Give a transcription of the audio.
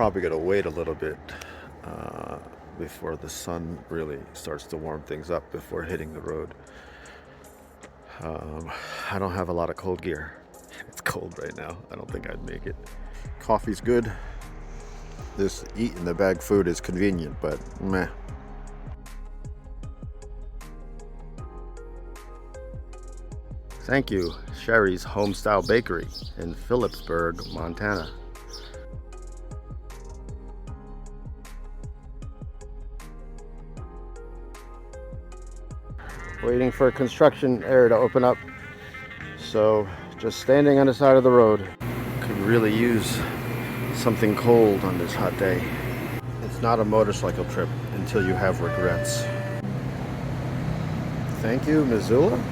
probably gonna wait a little bit before the sun really starts to warm things up before hitting the road. I don't have a lot of cold gear. It's cold right now. I don't think I'd make it. Coffee's good. This eat in the bag food is convenient, but meh. Thank you, Sherry's Homestyle Bakery in Phillipsburg, Montana. Waiting for a construction area to open up. So just standing on the side of the road. Could really use something cold on this hot day. It's not a motorcycle trip until you have regrets. Thank you, Missoula.